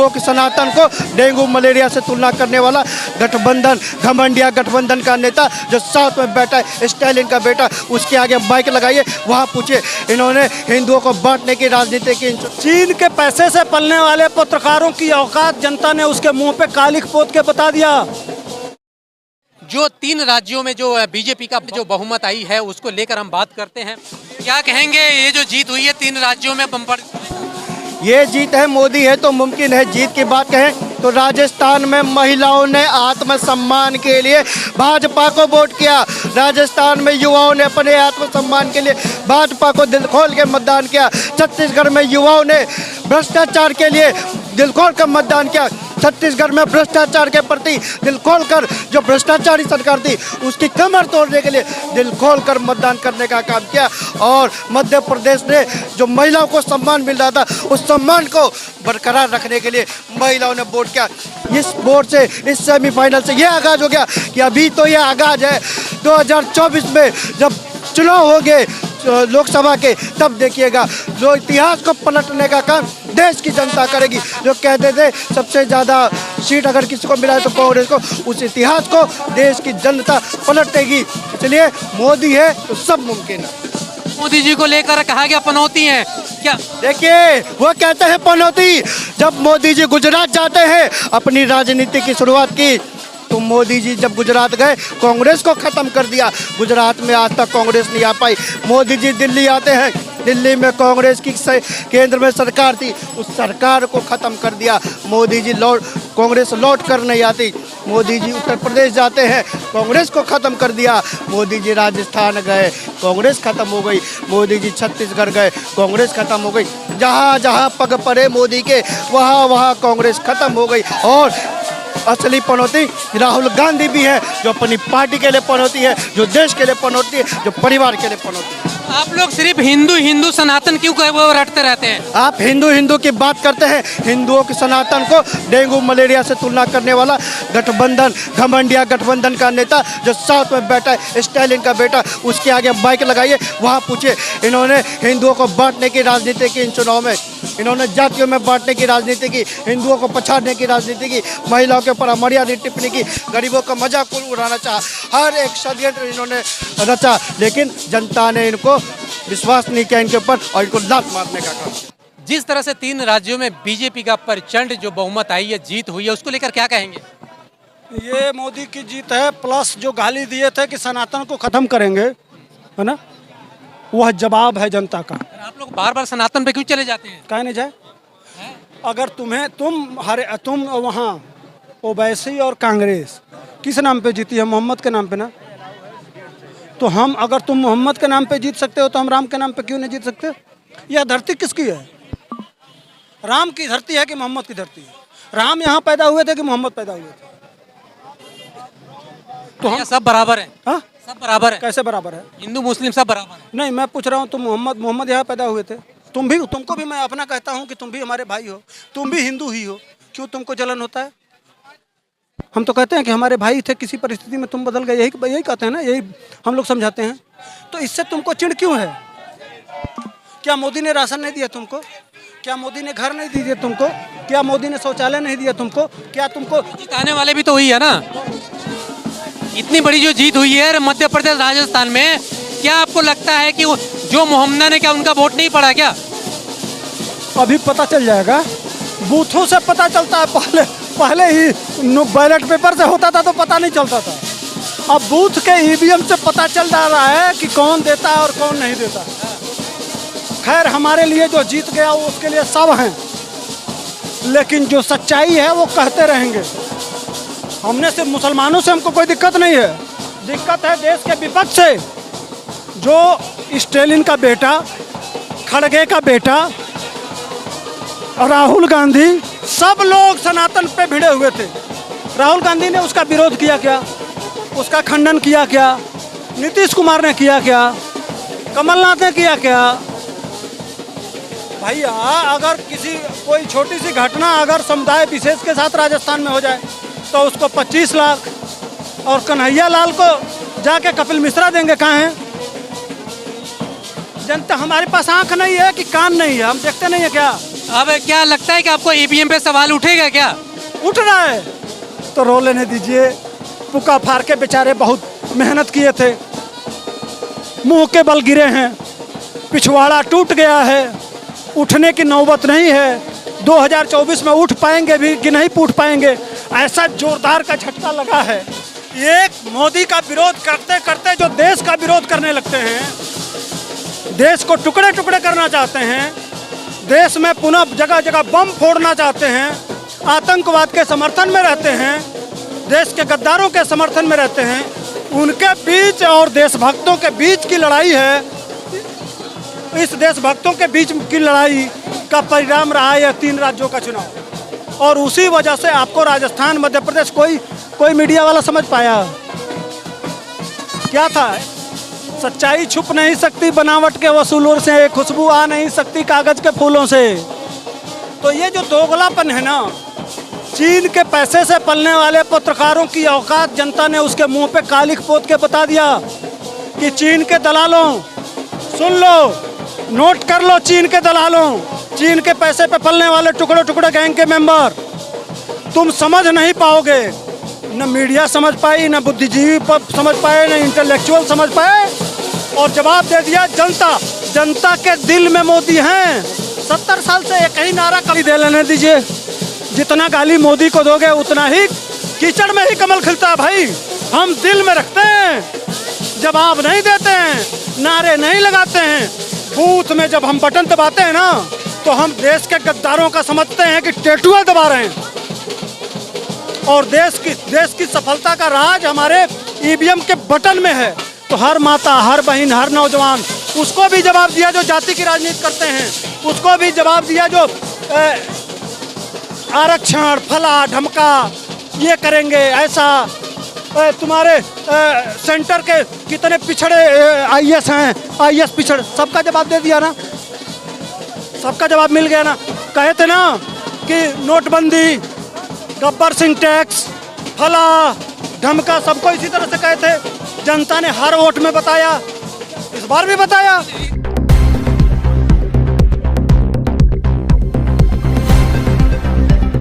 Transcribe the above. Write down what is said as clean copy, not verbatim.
हिंदुओं के सनातन को डेंगू मलेरिया से तुलना करने वाला गठबंधन, घमंडिया गठबंधन का नेता जो साथ में बैठा है, स्टालिन का बेटा, उसके आगे माइक लगाइए, वहाँ पूछिए। इन्होंने हिंदुओं को बांटने की राजनीति की। चीन के पैसे से पलने वाले पत्रकारों की औकात जनता ने उसके मुंह पे कालिख पोत के बता दिया। जो 3 राज्यों में जो बीजेपी का जो बहुमत आई है उसको लेकर हम बात करते हैं। क्या कहेंगे, ये जो जीत हुई है 3 राज्यों में बम्पर? ये जीत है, मोदी है तो मुमकिन है। जीत की बात कहें तो राजस्थान में महिलाओं ने आत्मसम्मान के लिए भाजपा को वोट किया। राजस्थान में युवाओं ने अपने आत्मसम्मान के लिए भाजपा को दिल खोल के मतदान किया। छत्तीसगढ़ में युवाओं ने भ्रष्टाचार के लिए दिल खोल कर मतदान किया। छत्तीसगढ़ में भ्रष्टाचार के प्रति दिल खोल कर, जो भ्रष्टाचारी सरकार थी उसकी कमर तोड़ने के लिए दिल खोल कर मतदान करने का काम किया। और मध्य प्रदेश ने जो महिलाओं को सम्मान मिल रहा था उस सम्मान को बरकरार रखने के लिए महिलाओं ने वोट किया। इस वोट से, इस सेमीफाइनल से यह आगाज हो गया कि अभी तो यह आगाज है। 2024 में जब चुनाव होंगे लोकसभा के, तब देखिएगा जो इतिहास को पलटने का काम देश की जनता करेगी। जो कहते थे सबसे ज़्यादा सीट अगर किसी को मिला है तो कांग्रेस को, उस इतिहास को देश की जनता पलटेगी। इसलिए मोदी है तो सब मुमकिन है। मोदी जी को लेकर कहा गया पनौती है क्या? देखिए, वो कहते हैं पनौती। जब मोदी जी गुजरात जाते हैं, अपनी राजनीति की शुरुआत की, तो मोदी जी जब गुजरात गए कांग्रेस को खत्म कर दिया। गुजरात में आज तक कांग्रेस नहीं आ पाई। मोदी जी दिल्ली आते हैं, दिल्ली में कांग्रेस की केंद्र में सरकार थी, उस सरकार को खत्म कर दिया। मोदी जी कांग्रेस लौट कर नहीं आती। मोदी जी उत्तर प्रदेश जाते हैं, कांग्रेस को खत्म कर दिया। मोदी जी राजस्थान गए, कांग्रेस खत्म हो गई। मोदी जी छत्तीसगढ़ गए, कांग्रेस खत्म हो गई। जहाँ जहाँ पग पड़े मोदी के, वहाँ वहाँ कांग्रेस खत्म हो गई। और असली पनौती राहुल गांधी भी है, जो अपनी पार्टी के लिए पनौती है, जो देश के लिए पनौती है, जो परिवार के लिए पनौती है। आप लोग सिर्फ हिंदू हिंदू सनातन क्यों वो रटते रहते हैं? आप हिंदू हिंदू की बात करते हैं। हिंदुओं के सनातन को डेंगू मलेरिया से तुलना करने वाला गठबंधन, घमंडिया गठबंधन का नेता जो साथ में बैठा है, स्टालिन का बेटा, उसके आगे माइक लगाइए, वहाँ पूछिए। इन्होंने हिंदुओं को बांटने की राजनीति की। इन चुनाव में इन्होंने जातियों में बांटने की राजनीति की, हिंदुओं को पछाड़ने की राजनीति की, महिलाओं के ऊपर अमर्यादित टिप्पणी की, गरीबों का मजाक उड़ाना चाहा। हर एक षड्यंत्र इन्होंने रचा, लेकिन जनता ने इनको विश्वास नहीं किया इनके ऊपर और इनको लात मारने का काम। जिस तरह से 3 राज्यों में बीजेपी का प्रचंड जो बहुमत आई है, जीत हुई है, उसको लेकर क्या कहेंगे? ये मोदी की जीत है, प्लस जो गाली दिए थे कि सनातन को खत्म करेंगे, है ना, वह जवाब है जनता का। आप लोग बार बार सनातन पे क्यों चले जाते हैं? कहे नहीं जाए। अगर तुम वहाँ ओवैसी और कांग्रेस किस नाम पे जीती है? मोहम्मद के नाम पे ना। तो हम, अगर तुम मोहम्मद के नाम पे जीत सकते हो तो हम राम के नाम पे क्यों नहीं जीत सकते? यह धरती किसकी है? राम की धरती है कि मोहम्मद की धरती है? राम यहाँ पैदा हुए थे कि मोहम्मद पैदा हुए थे? तो हम सब बराबर है। हाँ, सब बराबर है। कैसे बराबर है? हिंदू मुस्लिम सब बराबर है। नहीं, मैं पूछ रहा हूँ, तुम मोहम्मद यहाँ पैदा हुए थे, तुमको भी मैं अपना कहता हूँ कि तुम भी हमारे भाई हो, तुम भी हिंदू ही हो, क्यों तुमको जलन होता है? हम तो कहते हैं कि हमारे भाई थे, किसी परिस्थिति में तुम बदल गए, यही कहते हैं ना, यही हम लोग समझाते हैं। तो इससे तुमको चिढ़ क्यों है? क्या मोदी ने राशन नहीं दिया तुमको? क्या मोदी ने घर नहीं दिए तुमको? क्या मोदी ने शौचालय नहीं दिया तुमको? क्या तुमको जिताने वाले भी तो हुई है ना। इतनी बड़ी जो जीत हुई है मध्य प्रदेश, राजस्थान में, क्या आपको लगता है कि जो मोहम्मदा ने, क्या उनका वोट नहीं पड़ा क्या? अभी पता चल जाएगा, बूथों से पता चलता है। पहले ही बैलेट पेपर से होता था तो पता नहीं चलता था। अब बूथ के ईवीएम से पता चल रहा है कि कौन देता है और कौन नहीं देता। खैर, हमारे लिए जो जीत गया वो उसके लिए सब हैं, लेकिन जो सच्चाई है वो कहते रहेंगे। हमने से मुसलमानों से हमको कोई दिक्कत नहीं है, दिक्कत है देश के विपक्ष से। जो स्टालिन का बेटा, खड़गे का बेटा, राहुल गांधी, सब लोग सनातन पे भिड़े हुए थे। राहुल गांधी ने उसका विरोध किया क्या? उसका खंडन किया क्या? नीतीश कुमार ने किया क्या? कमलनाथ ने किया क्या? भैया, अगर कोई छोटी सी घटना अगर समुदाय विशेष के साथ राजस्थान में हो जाए तो उसको 25 लाख, और कन्हैया लाल को जाके कपिल मिश्रा देंगे। कहाँ हैं जनता? हमारे पास आंख नहीं है कि कान नहीं है, हम देखते नहीं है क्या? अब क्या लगता है कि आपको ईवीएम पे सवाल उठेगा क्या? उठ रहा है तो रो लेने दीजिए। पुक्का फाड़ के बेचारे बहुत मेहनत किए थे, मुंह के बल गिरे हैं, पिछवाड़ा टूट गया है, उठने की नौबत नहीं है। 2024 में उठ पाएंगे भी कि नहीं उठ पाएंगे, ऐसा जोरदार का झटका लगा है। एक मोदी का विरोध करते करते जो देश का विरोध करने लगते हैं, देश को टुकड़े टुकड़े करना चाहते हैं, देश में पुनः जगह जगह बम फोड़ना चाहते हैं, आतंकवाद के समर्थन में रहते हैं, देश के गद्दारों के समर्थन में रहते हैं, उनके बीच और देशभक्तों के बीच की लड़ाई है। इस देशभक्तों के बीच की लड़ाई का परिणाम रहा है 3 राज्यों का चुनाव, और उसी वजह से आपको राजस्थान, मध्य प्रदेश कोई मीडिया वाला समझ पाया क्या था? सच्चाई छुप नहीं सकती बनावट के वसूलों से, खुशबू आ नहीं सकती कागज के फूलों से। तो ये जो दोगलापन है ना, चीन के पैसे से पलने वाले पत्रकारों की औकात जनता ने उसके मुंह पे कालिख पोत के बता दिया कि चीन के दलालों, सुन लो, नोट कर लो, चीन के दलालों, चीन के पैसे पे पलने वाले टुकड़े टुकड़े गैंग के मेंबर, तुम समझ नहीं पाओगे। न मीडिया समझ पाई, न बुद्धिजीवी समझ पाए, न इंटेलेक्चुअल समझ पाए, और जवाब दे दिया जनता। जनता के दिल में मोदी हैं। 70 साल से एक ही नारा कभी दे लेने दीजिए, जितना गाली मोदी को दोगे उतना ही कीचड़ में ही कमल खिलता है भाई। हम दिल में रखते हैं, जवाब नहीं देते हैं, नारे नहीं लगाते हैं। बूथ में जब हम बटन दबाते हैं ना, तो हम देश के गद्दारों का समझते हैं कि टेटुआ दबा रहे हैं, और देश की सफलता का राज हमारे ईवीएम के बटन में है। तो हर माता, हर बहन, हर नौजवान, उसको भी जवाब दिया जो जाति की राजनीति करते हैं, उसको भी जवाब दिया जो आरक्षण, फला ढमका, ये करेंगे ऐसा, तुम्हारे सेंटर के कितने पिछड़े आईएएस हैं, आईएएस पिछड़े, सबका जवाब दे दिया ना, सबका जवाब मिल गया ना। कहे थे ना कि नोटबंदी, गब्बर सिंह टैक्स, फला ढमका, सबको इसी तरह से कहे थे। जनता ने हर वोट में बताया, इस बार भी बताया।